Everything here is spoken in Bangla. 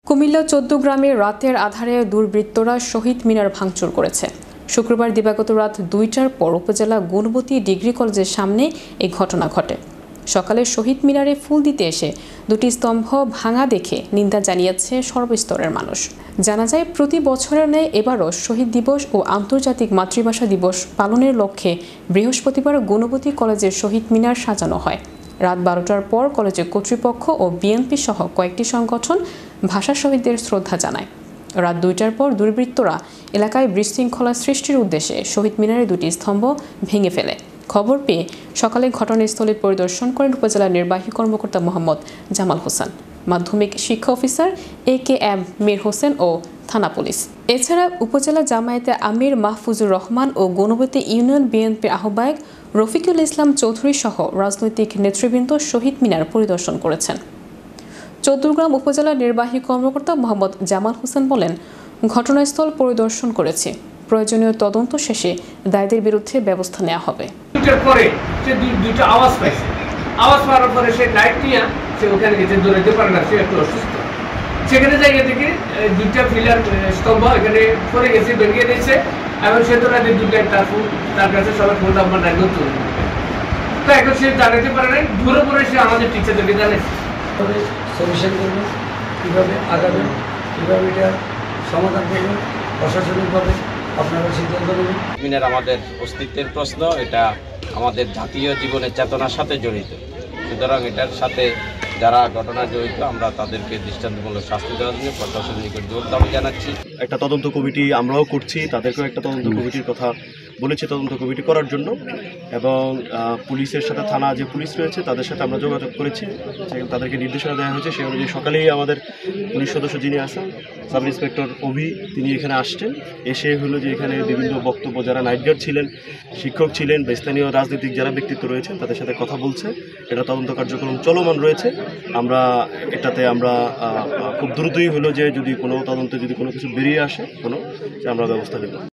কুমিল্লা ১৪ গ্রামে রাতের আধারে দুর্বৃত্তরা শহীদ মিনার ভাঙচুর করেছে। শুক্রবার দিবাগত রাত ২টার পর উপজেলা গুণবতী ডিগ্রি কলেজের সামনে এই ঘটনা ঘটে। সকালে শহীদ মিনারে ফুল দিতে এসে দুটি স্তম্ভ ভাঙা দেখে নিন্দা জানিয়েছে সর্বস্তরের মানুষ। জানা যায়, প্রতি বছরের ন্যায় এবারও শহীদ দিবস ও আন্তর্জাতিক মাতৃভাষা দিবস পালনের লক্ষ্যে বৃহস্পতিবার গুণবতী কলেজের শহীদ মিনার সাজানো হয়। রাত ১২টার পর কলেজের কর্তৃপক্ষ ও বিএনপি সহ কয়েকটি সংগঠন ভাষা শহীদদের শ্রদ্ধা জানায়। রাত ২টার পর দুর্বৃত্তরা এলাকায় বিশৃঙ্খলা সৃষ্টির উদ্দেশ্যে শহীদ মিনারের দুটি স্তম্ভ ভেঙে ফেলে। খবর পেয়ে সকালে ঘটনাস্থলে পরিদর্শন করেন উপজেলা নির্বাহী কর্মকর্তা মোহাম্মদ জামাল হোসেন, মাধ্যমিক শিক্ষা অফিসার AKM মীর হোসেন ও থানা পুলিশ। এছাড়া উপজেলা জামায়াতে আমির মাহফুজুর রহমান ও গুণবতী ইউনিয়ন বিএনপির আহ্বায়ক রফিকুল ইসলাম চৌধুরী সহ রাজনৈতিক নেতৃবৃন্দ শহীদ মিনার পরিদর্শন করেছেন। ১৪ গ্রাম উপজেলা নির্বাহী কর্মকর্তা মোহাম্মদ জামাল হোসেন বলেন, ঘটনাস্থল পরিদর্শন করেছি, প্রয়োজনীয় তদন্ত শেষে দায়ীদের বিরুদ্ধে ব্যবস্থা নেওয়া হবে। দুইটা আওয়াজ পাইছে, আওয়াজ পাওয়ার পরে সে লাইট নিয়ে সে ওখানে গেছে, দৌড়াইতে পারে না, সে একটু অসুস্থ। সেখানে জায়গা থেকে দুইটা পিলার স্তম্ভ এখানে পড়ে গেছে, ভেঙে দিয়েছে এবং সে দৌড়াতে দুইটা তার কাছে সবাই ফোন নাম্বার নাই, নতুন তো এখন সে জানাতে পারে নাই। দূরে পরে সে আমাদের টিচারদেরকে জানাইছে। তবে সলিউশন করবেন, কীভাবে আগাবেন, কীভাবে এটা সমাধান করবেন, প্রশাসনিকভাবে আপনারা সিদ্ধান্ত নেবেন। মিনার আমাদের অস্তিত্বের প্রশ্ন, এটা আমাদের জাতীয় জীবনের চেতনার সাথে জড়িত। সুতরাং এটার সাথে যারা ঘটনা জড়িত আমরা তাদেরকে দৃষ্টান্তমূলক শাস্তি দেওয়ার জন্য প্রশাসনের নিকট জোর দাবি জানাচ্ছি। একটা তদন্ত কমিটি আমরাও করছি, তাদেরকেও একটা তদন্ত কমিটির কথা বলেছি তদন্ত কমিটি করার জন্য, এবং পুলিশের সাথে থানা যে পুলিশ রয়েছে তাদের সাথে আমরা যোগাযোগ করেছি, তাদেরকে নির্দেশনা দেওয়া হয়েছে। সেই অনুযায়ী সকালেই আমাদের পুলিশ সদস্য যিনি আছেন সাব ইন্সপেক্টর অভি, তিনি এখানে আসছেন। এসে হলো যে এখানে বিভিন্ন বক্তব্য, যারা নাইট গার্ড ছিলেন, শিক্ষক ছিলেন বা স্থানীয় রাজনৈতিক যারা ব্যক্তিত্ব রয়েছেন তাদের সাথে কথা বলছে। এটা তদন্ত কার্যক্রম চলমান রয়েছে। আমরা খুব দ্রুতই হলো যে যদি কোনো তদন্তে যদি কোনো কিছু বেরিয়ে আসে আমরা ব্যবস্থা নেব।